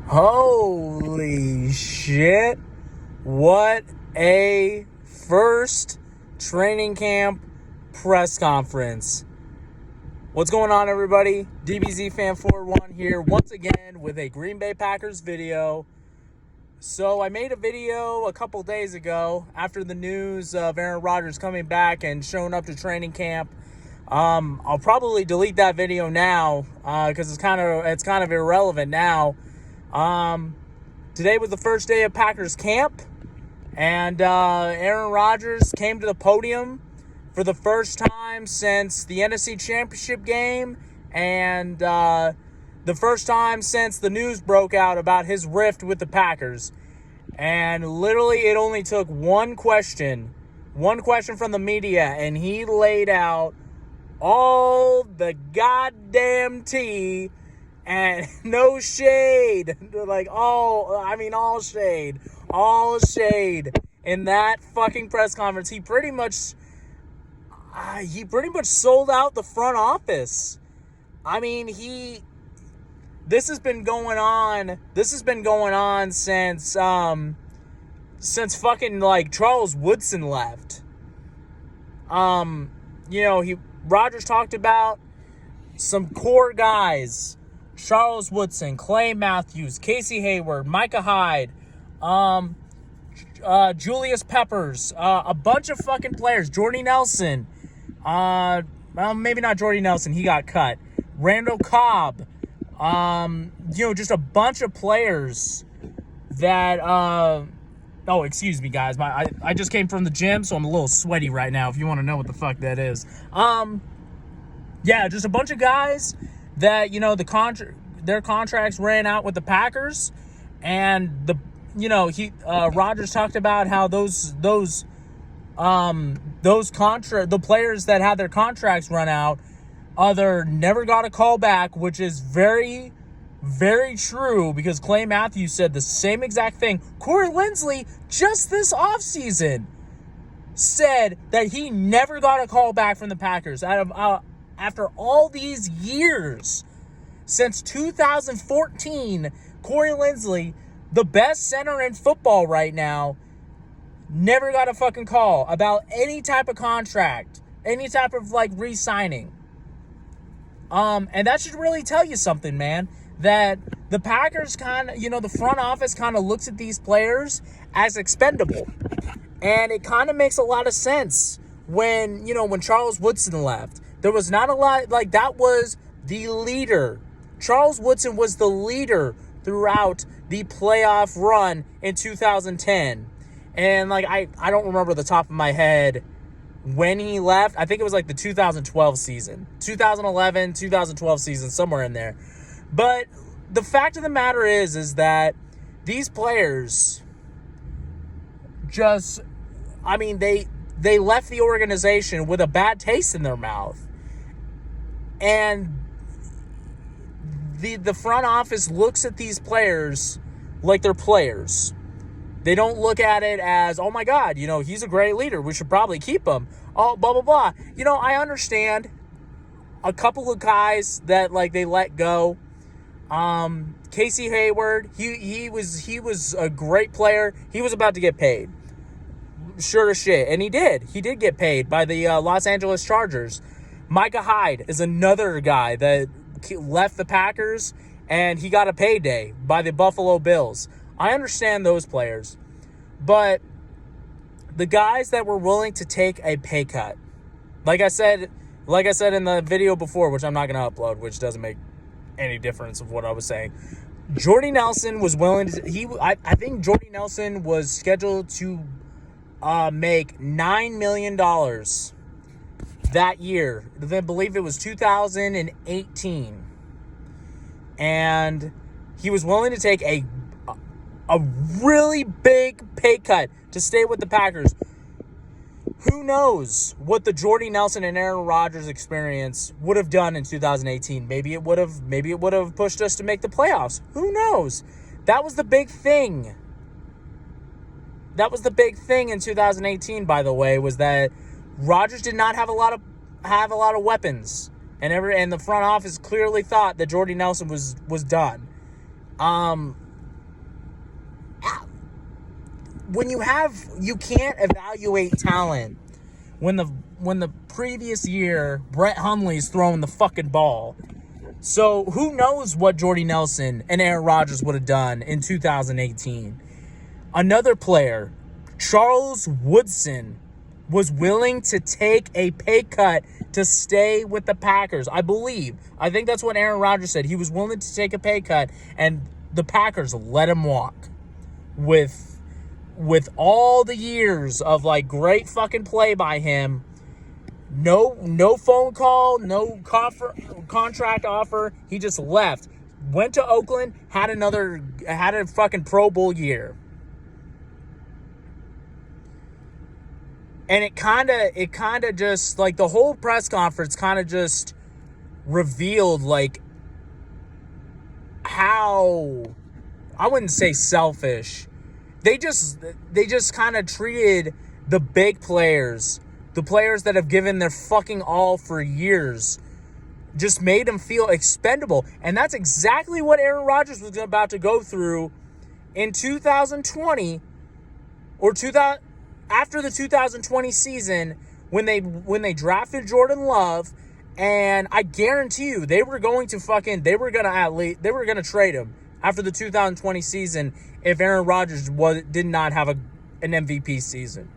Holy shit. What a first training camp press conference. What's going on, everybody? DBZ Fan 41 here once again with a Green Bay Packers video. So I made a video a couple days ago after the news of Aaron Rodgers coming back and showing up to training camp. I'll probably delete that video now because it's kind of irrelevant now. Today was the first day of Packers camp, and Aaron Rodgers came to the podium for the first time since the NFC Championship game, and the first time since the news broke out about his rift with the Packers. And literally it only took one question from the media, and he laid out all the goddamn tea and no shade. All shade in that fucking press conference. He pretty much sold out the front office. I mean, this has been going on since fucking like Charles Woodson left. Rodgers talked about some core guys: Charles Woodson, Clay Matthews, Casey Hayward, Micah Hyde, Julius Peppers, a bunch of fucking players. Jordy Nelson, maybe not Jordy Nelson, he got cut. Randall Cobb, just a bunch of players that, excuse me, guys. I just came from the gym, so I'm a little sweaty right now, if you want to know what the fuck that is. Just a bunch of guys that, their contracts ran out with the Packers, and the Rodgers talked about how the players that had their contracts run out either never got a call back, which is very, very true, because Clay Matthews said the same exact thing. Corey Linsley, just this offseason, said that he never got a call back from the Packers after all these years. Since 2014, Corey Linsley, the best center in football right now, never got a fucking call about any type of contract, any type of re-signing. And that should really tell you something, man, that the Packers the front office kind of looks at these players as expendable. And it kind of makes a lot of sense when Charles Woodson left. There was not a lot, that was the leader. Charles Woodson was the leader throughout the playoff run in 2010. And I don't remember the top of my head when he left. I think it was the 2012 season, 2011, 2012 season, somewhere in there. But the fact of the matter is that these players they left the organization with a bad taste in their mouth. And the front office looks at these players like they're players. They don't look at it as, oh my God, he's a great leader, we should probably keep him. Oh, blah, blah, blah. I understand a couple of guys that they let go. Casey Hayward, he was a great player. He was about to get paid. Sure as shit. And he did get paid by the Los Angeles Chargers. Micah Hyde is another guy that left the Packers, and he got a payday by the Buffalo Bills. I understand those players, but the guys that were willing to take a pay cut, like I said in the video before, which I'm not going to upload, which doesn't make any difference of what I was saying. Jordy Nelson was willing to. I think Jordy Nelson was scheduled to make $9 million that year. I believe it was 2018, and he was willing to take a really big pay cut to stay with the Packers. Who knows what the Jordy Nelson and Aaron Rodgers experience would have done in 2018? Maybe it would have pushed us to make the playoffs. Who knows? That was the big thing. That was the big thing in 2018, by the way, was that Rodgers did not have a lot of weapons. And the front office clearly thought that Jordy Nelson was done. When you can't evaluate talent when the previous year Brett Hundley's throwing the fucking ball. So who knows what Jordy Nelson and Aaron Rodgers would have done in 2018. Another player, Charles Woodson, was willing to take a pay cut to stay with the Packers. I think that's what Aaron Rodgers said. He was willing to take a pay cut, and the Packers let him walk. With all the years of like great fucking play by him, no phone call, no contract offer. He just left, went to Oakland, had a fucking Pro Bowl year. And it kind of just, like, the whole press conference kind of just revealed, like, how, I wouldn't say selfish. They just kind of treated the big players, the players that have given their fucking all for years, just made them feel expendable. And that's exactly what Aaron Rodgers was about to go through in 2020 or after the 2020 season when they drafted Jordan Love, and I guarantee you they were going to trade him after the 2020 season if Aaron Rodgers did not have an MVP season.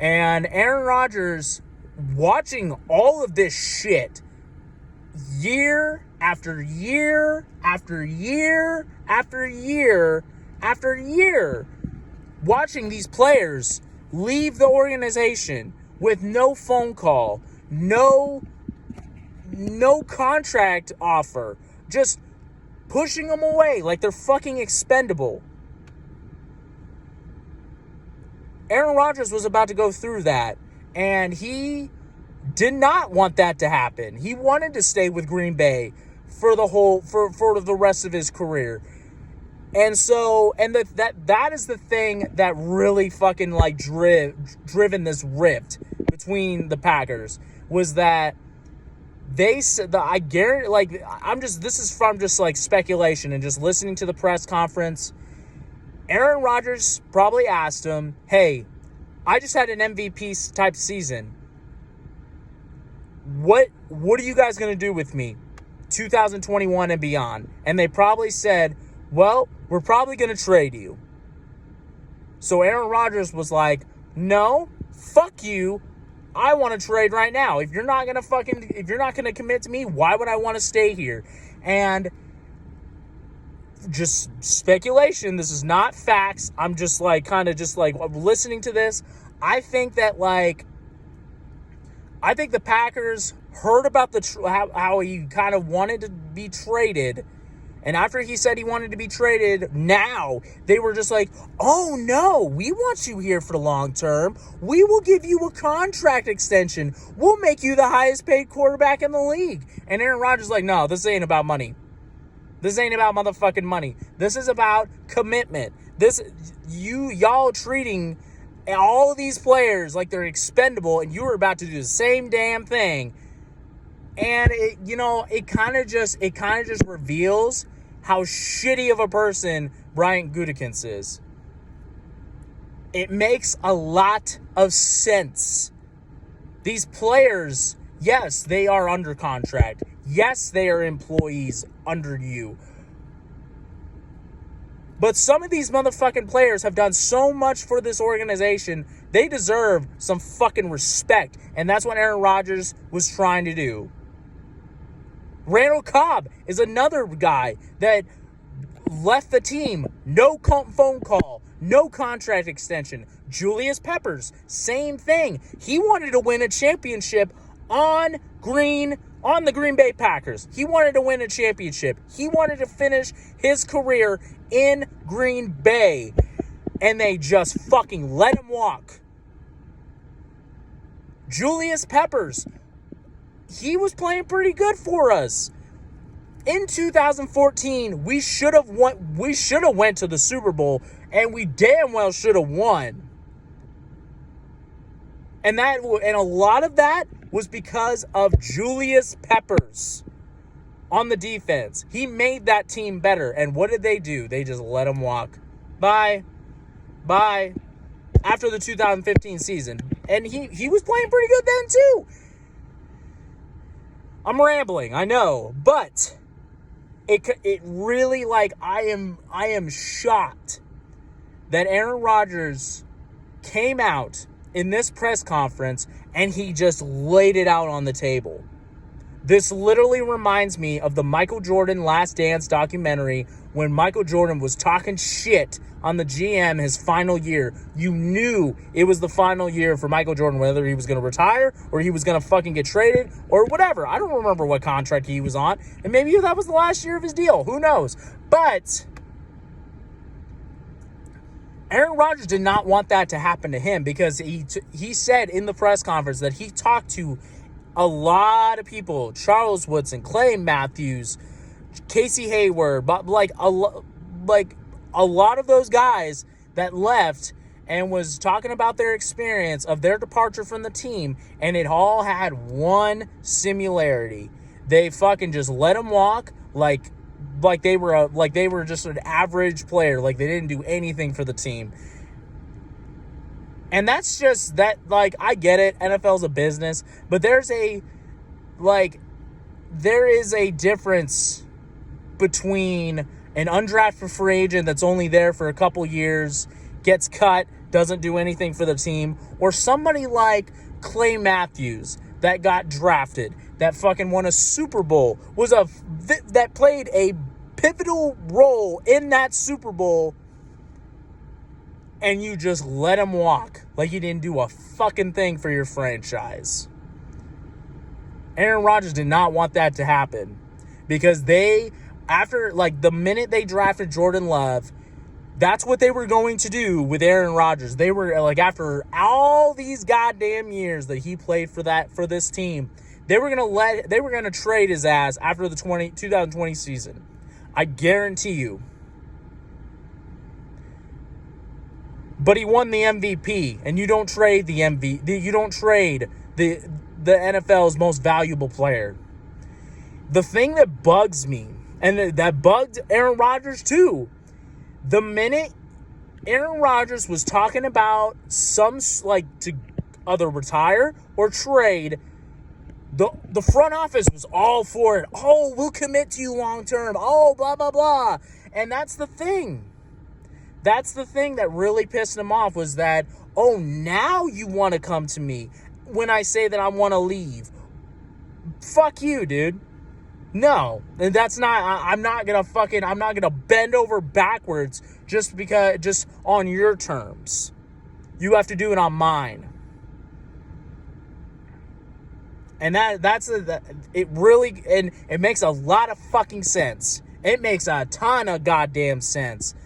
And Aaron Rodgers, watching all of this shit year after year after year after year after year, watching these players leave the organization with no phone call, no contract offer, just pushing them away like they're fucking expendable. Aaron Rodgers was about to go through that, and he did not want that to happen. He wanted to stay with Green Bay for the rest of his career. And so, that is the thing that really fucking like driven this rift between the Packers, was that they said that, I guarantee, like, this is from just like speculation and just listening to the press conference. Aaron Rodgers probably asked him, "Hey, I just had an MVP type season. What are you guys going to do with me 2021 and beyond?" And they probably said, "Well, we're probably going to trade you." So Aaron Rodgers was like, "No, fuck you. I want to trade right now. If you're not going to commit to me, why would I want to stay here?" And just speculation, this is not facts. I'm just like kind of just like listening to this. I think the Packers heard about how he kind of wanted to be traded. And after he said he wanted to be traded, now they were just like, "Oh no, we want you here for the long term. We will give you a contract extension. We'll make you the highest paid quarterback in the league." And Aaron Rodgers is like, "No, this ain't about money. This ain't about motherfucking money. This is about commitment. Y'all treating all of these players like they're expendable, and you were about to do the same damn thing." And it kind of just reveals how shitty of a person Brian Gutekunst is. It makes a lot of sense. These players, yes, they are under contract. Yes, they are employees under you. But some of these motherfucking players have done so much for this organization, they deserve some fucking respect. And that's what Aaron Rodgers was trying to do. Randall Cobb is another guy that left the team. No phone call, no contract extension. Julius Peppers, same thing. He wanted to win a championship on the Green Bay Packers. He wanted to win a championship. He wanted to finish his career in Green Bay. And they just fucking let him walk. Julius Peppers, he was playing pretty good for us. In 2014, we should have went to the Super Bowl, and we damn well should have won. And a lot of that was because of Julius Peppers on the defense. He made that team better. And what did they do? They just let him walk. Bye. After the 2015 season. And he was playing pretty good then too. I'm rambling, I know. But it really, like, I am shocked that Aaron Rodgers came out in this press conference and he just laid it out on the table. This literally reminds me of the Michael Jordan Last Dance documentary when Michael Jordan was talking shit on the GM his final year. You knew it was the final year for Michael Jordan, whether he was going to retire or he was going to fucking get traded or whatever. I don't remember what contract he was on. And maybe that was the last year of his deal. Who knows? But Aaron Rodgers did not want that to happen to him because he said in the press conference that he talked to a lot of people, Charles Woodson, Clay Matthews, Casey Hayward, but like a lot of those guys that left and was talking about their experience of their departure from the team, and it all had one similarity. They fucking just let him walk like they were just an average player, like they didn't do anything for the team. And that's just that, like, I get it, NFL's a business, but there is a difference between an undrafted free agent that's only there for a couple years, gets cut, doesn't do anything for the team, or somebody like Clay Matthews that got drafted, that fucking won a Super Bowl, that played a pivotal role in that Super Bowl, and you just let him walk like you didn't do a fucking thing for your franchise. Aaron Rodgers did not want that to happen because the minute they drafted Jordan Love, that's what they were going to do with Aaron Rodgers. They were like, after all these goddamn years that he played for this team, they were going to trade his ass after the 2020 season. I guarantee you. But he won the MVP, and you don't trade the MVP. You don't trade the NFL's most valuable player. The thing that bugs me, and that bugged Aaron Rodgers too, the minute Aaron Rodgers was talking about to either retire or trade, the front office was all for it. Oh, we'll commit to you long term. Oh, blah, blah, blah. And that's the thing. That's the thing that really pissed him off, was that, oh, now you want to come to me when I say that I want to leave. Fuck you, dude. No, that's not, I'm not going to bend over backwards just on your terms. You have to do it on mine. And it really, and it makes a lot of fucking sense. It makes a ton of goddamn sense.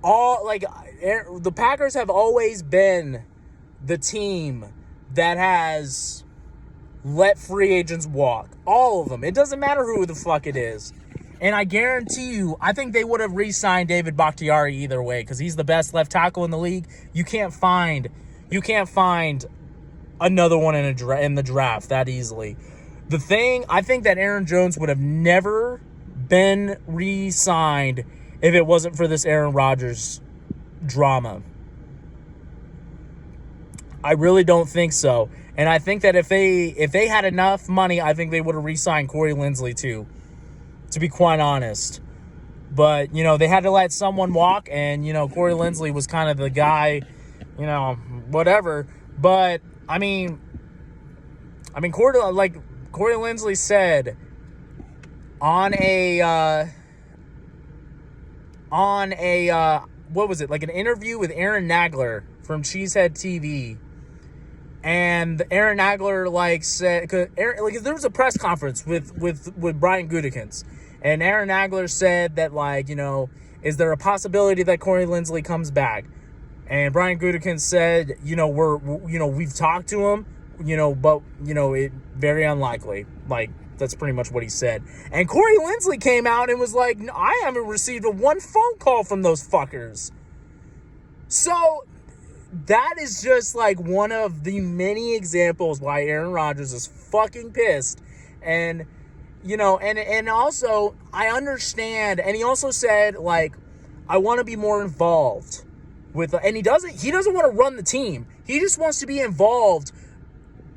The Packers have always been the team that has let free agents walk. All of them. It doesn't matter who the fuck it is. And I guarantee you, I think they would have re-signed David Bakhtiari either way, because he's the best left tackle in the league. You can't find another one in the draft that easily. I think that Aaron Jones would have never been re-signed if it wasn't for this Aaron Rodgers drama. I really don't think so. And I think that if they had enough money, I think they would have re-signed Corey Linsley too, to be quite honest. But, they had to let someone walk, and, Corey Linsley was kind of the guy, whatever. But, Corey Linsley said on what was it, like an interview with Aaron Nagler from Cheesehead TV, and Aaron Nagler said, cause there was a press conference with Brian Gutekunst, and Aaron Nagler said that is there a possibility that Corey Linsley comes back? And Brian Gutekunst said, we've talked to him, but it very unlikely. That's pretty much what he said. And Corey Linsley came out and was like, I haven't received one phone call from those fuckers. So that is just like one of the many examples why Aaron Rodgers is fucking pissed. And, you know, and also I understand. And he also said, like, I want to be more involved with, and he doesn't want to run the team. He just wants to be involved.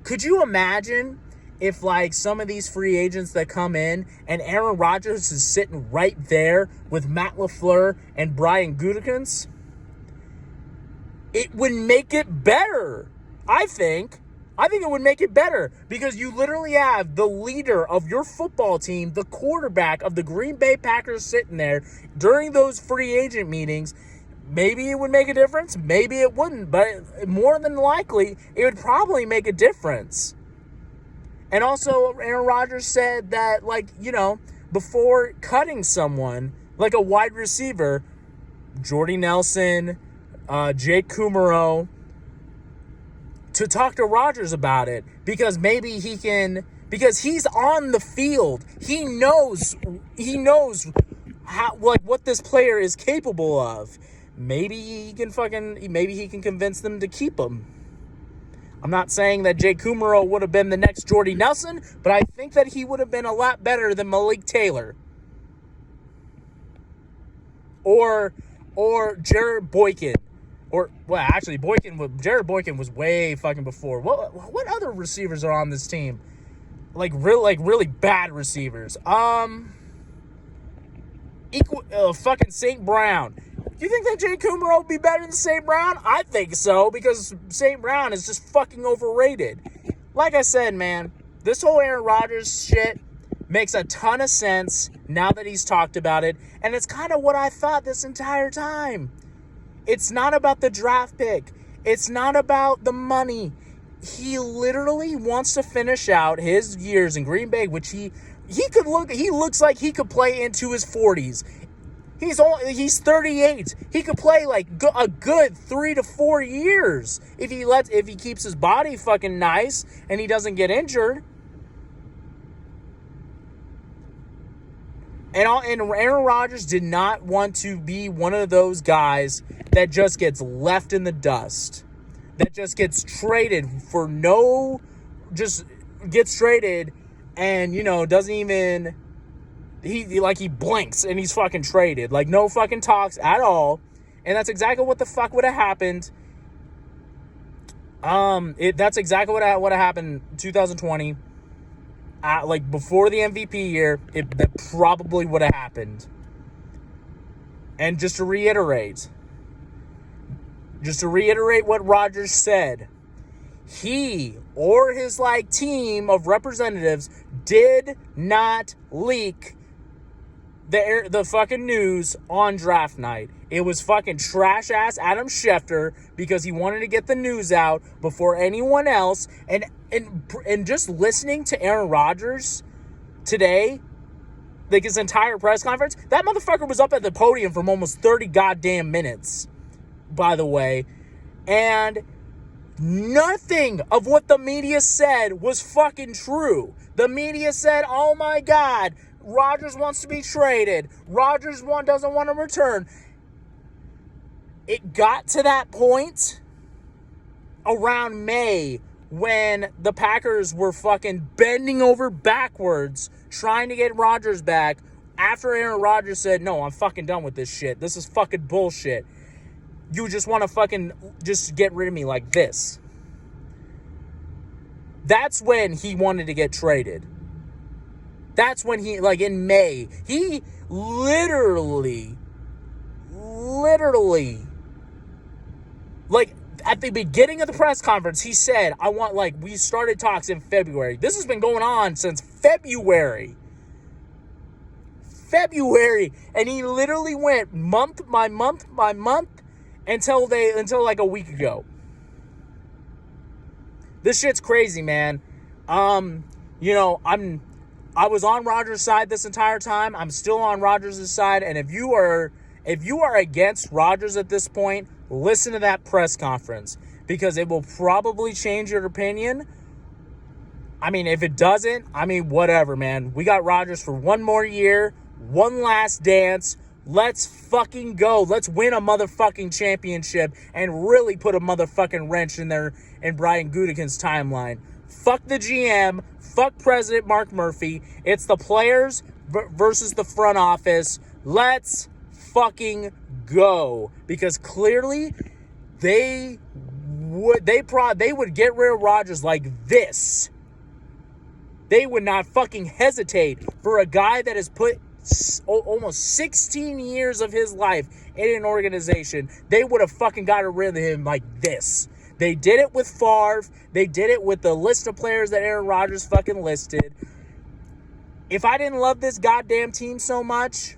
Could you imagine if, like, some of these free agents that come in and Aaron Rodgers is sitting right there with Matt LaFleur and Brian Gutekunst? It would make it better, I think. I think it would make it better because you literally have the leader of your football team, the quarterback of the Green Bay Packers sitting there during those free agent meetings. Maybe it would make a difference. Maybe it wouldn't. But more than likely, it would probably make a difference. And also, Aaron Rodgers said that, like, you know, before cutting someone, like a wide receiver, Jordy Nelson, Jake Kumaro, to talk to Rodgers about it because maybe he can, because he's on the field. He knows how, like, what this player is capable of. Maybe he can convince them to keep him. I'm not saying that Jake Kumaro would have been the next Jordy Nelson, but I think that he would have been a lot better than Malik Taylor. Or Jared Boykin. Jared Boykin was way fucking before. What other receivers are on this team? Really bad receivers. Fucking St. Brown. You think that Jay Kumaro would be better than St. Brown? I think so, because St. Brown is just fucking overrated. Like I said, man, this whole Aaron Rodgers shit makes a ton of sense now that he's talked about it, and it's kind of what I thought this entire time. It's not about the draft pick. It's not about the money. He literally wants to finish out his years in Green Bay, which he looks like he could play into his 40s. He's 38. He could play like a good 3 to 4 years if he keeps his body fucking nice and he doesn't get injured. And Aaron Rodgers did not want to be one of those guys that just gets left in the dust, that just gets traded gets traded and, you know, doesn't even, he blinks and he's fucking traded. Like, no fucking talks at all. And that's exactly what the fuck would have happened. That's exactly what would have happened in 2020. Like, before the MVP year, that probably would have happened. And just to reiterate what Rodgers said, he or his, like, team of representatives did not leak the fucking news on draft night. It was fucking trash-ass Adam Schefter because he wanted to get the news out before anyone else. And just listening to Aaron Rodgers today, like his entire press conference, that motherfucker was up at the podium for almost 30 goddamn minutes, by the way. And nothing of what the media said was fucking true. The media said, oh my God, Rodgers wants to be traded. Rodgers doesn't want to return. It got to that point around May when the Packers were fucking bending over backwards trying to get Rodgers back after Aaron Rodgers said, no, I'm fucking done with this shit. This is fucking bullshit. You just want to fucking just get rid of me like this. That's when he wanted to get traded. That's when he, like, in May, he literally, like, at the beginning of the press conference, he said, we started talks in February. This has been going on since February. And he literally went month by month until like a week ago. This shit's crazy, man. You know, I was on Rodgers' side this entire time. I'm still on Rodgers' side. And if you are against Rodgers at this point, listen to that press conference because it will probably change your opinion. I mean, if it doesn't, I mean, whatever, man. We got Rodgers for one more year, one last dance, Let's fucking go. Let's win a motherfucking championship and really put a motherfucking wrench in Brian Gutekunst's timeline. Fuck the GM. Fuck President Mark Murphy. It's the players versus the front office. Let's fucking go. Because clearly they would get rid of Rodgers like this. They would not fucking hesitate for a guy that has put almost 16 years of his life in an organization. They would have fucking got rid of him like this. They did it with Favre. They did it with the list of players that Aaron Rodgers fucking listed. If I didn't love this goddamn team so much,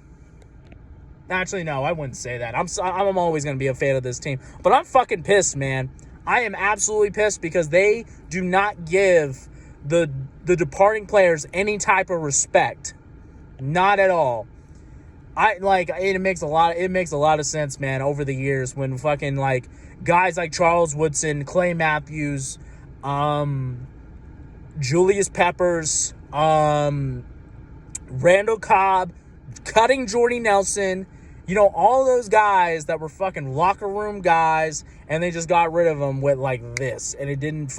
actually, no, I wouldn't say that. I'm always going to be a fan of this team. But I'm fucking pissed, man. I am absolutely pissed because they do not give the departing players any type of respect. Not at all. It makes a lot of sense, man, over the years when fucking like guys like Charles Woodson, Clay Matthews, Julius Peppers, Randall Cobb, cutting Jordy Nelson, all those guys that were fucking locker room guys, and they just got rid of them with like this, and they didn't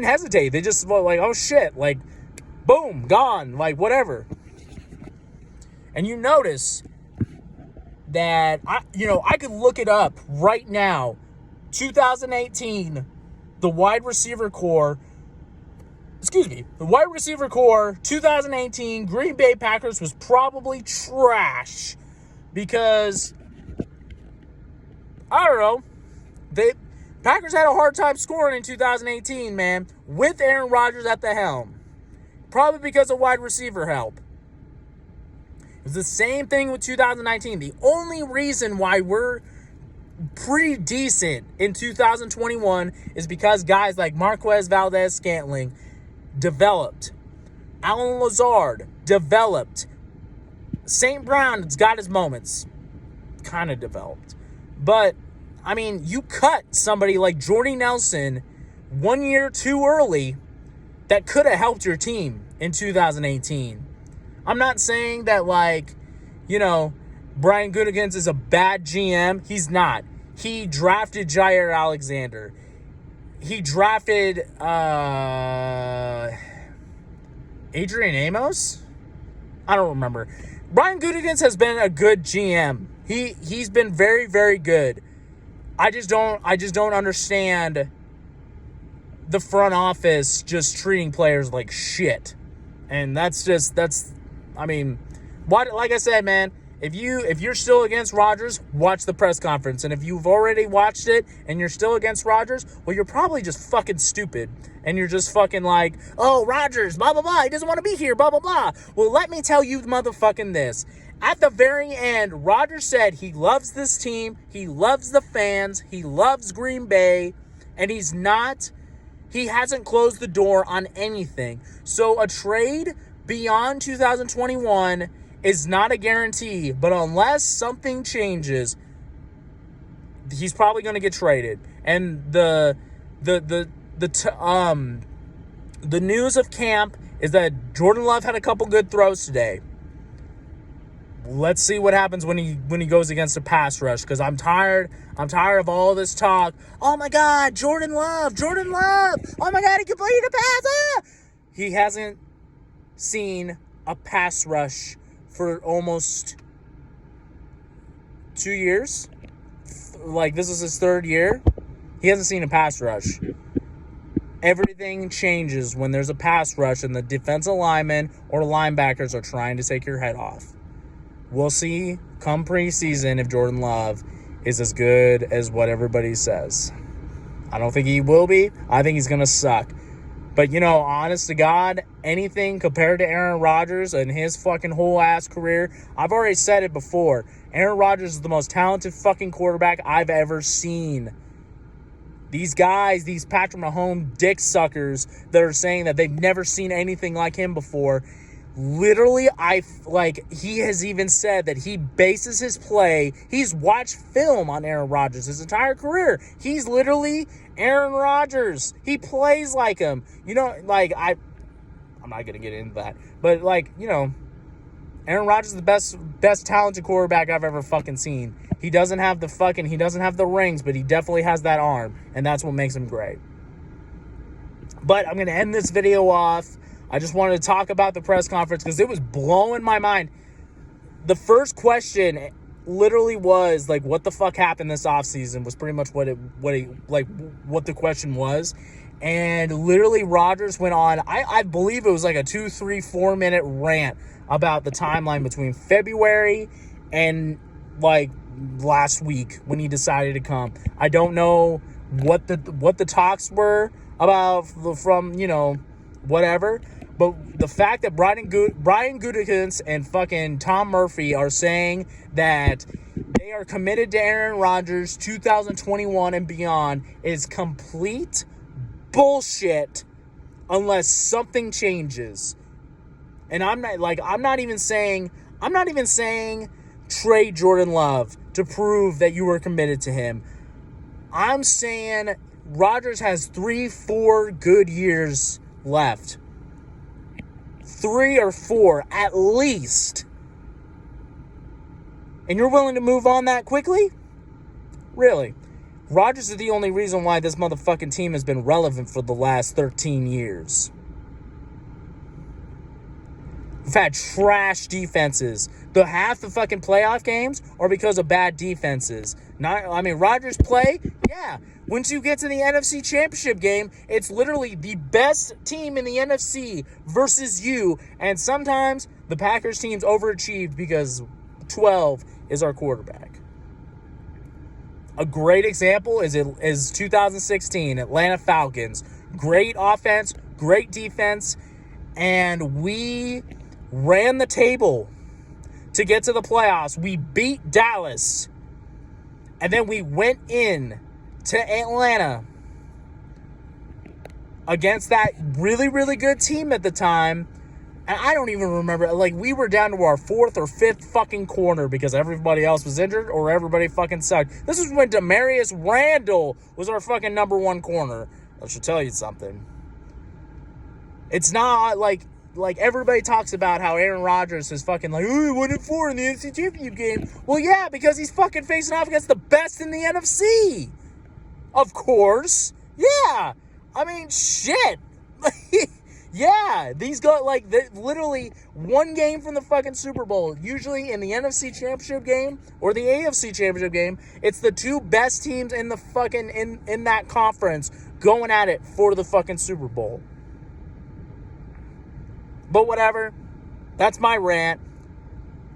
hesitate. They just like, oh shit, like, boom, gone, like, whatever. And you notice that, I could look it up right now. 2018, the wide receiver core, 2018 Green Bay Packers was probably trash because, I don't know, Packers had a hard time scoring in 2018, man, with Aaron Rodgers at the helm. Probably because of wide receiver help. It was the same thing with 2019. The only reason why we're pretty decent in 2021 is because guys like Marquez Valdez-Scantling developed. Alan Lazard developed. St. Brown's got his moments. Kind of developed. But, I mean, you cut somebody like Jordy Nelson 1 year too early. That could have helped your team in 2018. I'm not saying that, Brian Gutekunst is a bad GM. He's not. He drafted Jair Alexander. He drafted Adrian Amos? I don't remember. Brian Gutekunst has been a good GM. He's been very, very good. I just don't understand the front office just treating players like shit. And like I said, man, if you're still against Rodgers, watch the press conference. And if you've already watched it and you're still against Rodgers, well, you're probably just fucking stupid. And you're just fucking like, oh, Rodgers, blah, blah, blah, he doesn't want to be here, blah, blah, blah. Well, let me tell you motherfucking this. At the very end, Rodgers said he loves this team, he loves the fans, he loves Green Bay, and he hasn't closed the door on anything. So a trade beyond 2021 is not a guarantee. But unless something changes, he's probably going to get traded. And the news of camp is that Jordan Love had a couple good throws today. Let's see what happens when he goes against a pass rush, because I'm tired of all this talk. Oh my God, Jordan Love. Oh my God, he completed a pass. He hasn't seen a pass rush for almost 2 years. Like, this is his third year. He hasn't seen a pass rush. Everything changes when there's a pass rush and the defensive linemen or linebackers are trying to take your head off. We'll see come preseason if Jordan Love is as good as what everybody says. I don't think he will be. I think he's going to suck. But, honest to God, anything compared to Aaron Rodgers and his fucking whole ass career, I've already said it before. Aaron Rodgers is the most talented fucking quarterback I've ever seen. These guys, these Patrick Mahomes dick suckers that are saying that they've never seen anything like him before, literally, he has even said that he bases his play. He's watched film on Aaron Rodgers his entire career. He's literally Aaron Rodgers. He plays like him. I'm not going to get into that. But, Aaron Rodgers is the best talented quarterback I've ever fucking seen. He doesn't have the rings, but he definitely has that arm, and that's what makes him great. But I'm going to end this video off. I just wanted to talk about the press conference because it was blowing my mind. The first question literally was like, what the fuck happened this offseason was pretty much what the question was. And literally Rodgers went on, I believe it was like a 2, 3, 4 minute rant about the timeline between February and like last week when he decided to come. I don't know what the talks were about from, whatever. But the fact that Brian Gutekunst and fucking Tom Murphy are saying that they are committed to Aaron Rodgers 2021 and beyond is complete bullshit unless something changes. And I'm not even saying trade Jordan Love to prove that you were committed to him. I'm saying Rodgers has 3-4 good years left. 3 or 4 at least. And you're willing to move on that quickly? Really? Rodgers is the only reason why this motherfucking team has been relevant for the last 13 years. We've had trash defenses. Half the fucking playoff games are because of bad defenses. Rodgers play, yeah. Once you get to the NFC Championship game, it's literally the best team in the NFC versus you. And sometimes the Packers team's overachieved because 12 is our quarterback. A great example is 2016 Atlanta Falcons. Great offense, great defense, and we ran the table to get to the playoffs. We beat Dallas, and then we went in to Atlanta against that really, really good team at the time. And I don't even remember, we were down to our 4th or 5th fucking corner because everybody else was injured or everybody fucking sucked. This was when Demarius Randall was our fucking number 1 corner. I should tell you something. It's not like everybody talks about how Aaron Rodgers is fucking 1-4 in the NFC Championship game. Well, yeah, because he's fucking facing off against the best in the NFC. Of course. Yeah. Shit. Yeah. These guys, literally one game from the fucking Super Bowl. Usually in the NFC Championship game or the AFC Championship game, it's the 2 best teams in the fucking, in that conference going at it for the fucking Super Bowl. But whatever. That's my rant.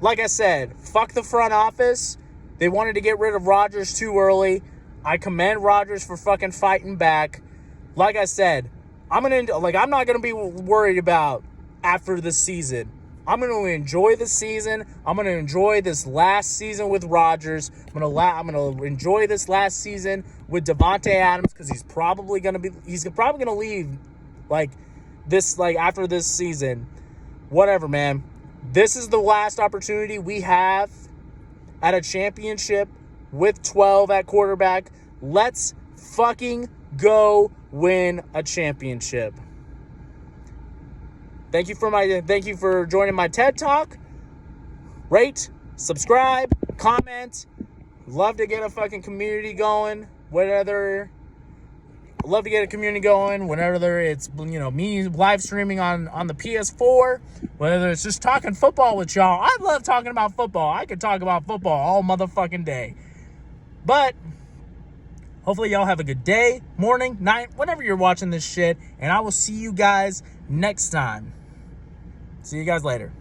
Like I said, fuck the front office. They wanted to get rid of Rodgers too early. I commend Rodgers for fucking fighting back. Like I said, I'm not gonna be worried about after this season. I'm gonna enjoy the season. I'm gonna enjoy this last season with Rodgers. I'm gonna enjoy this last season with Davante Adams because he's probably gonna leave after this season. Whatever, man. This is the last opportunity we have at a championship with 12 at quarterback. Let's fucking go win a championship. Thank you for joining my TED Talk. Rate, subscribe, comment. Love to get a fucking community going. Whether it's me live streaming on the PS4, whether it's just talking football with y'all. I love talking about football. I could talk about football all motherfucking day. But hopefully y'all have a good day, morning, night, whenever you're watching this shit. And I will see you guys next time. See you guys later.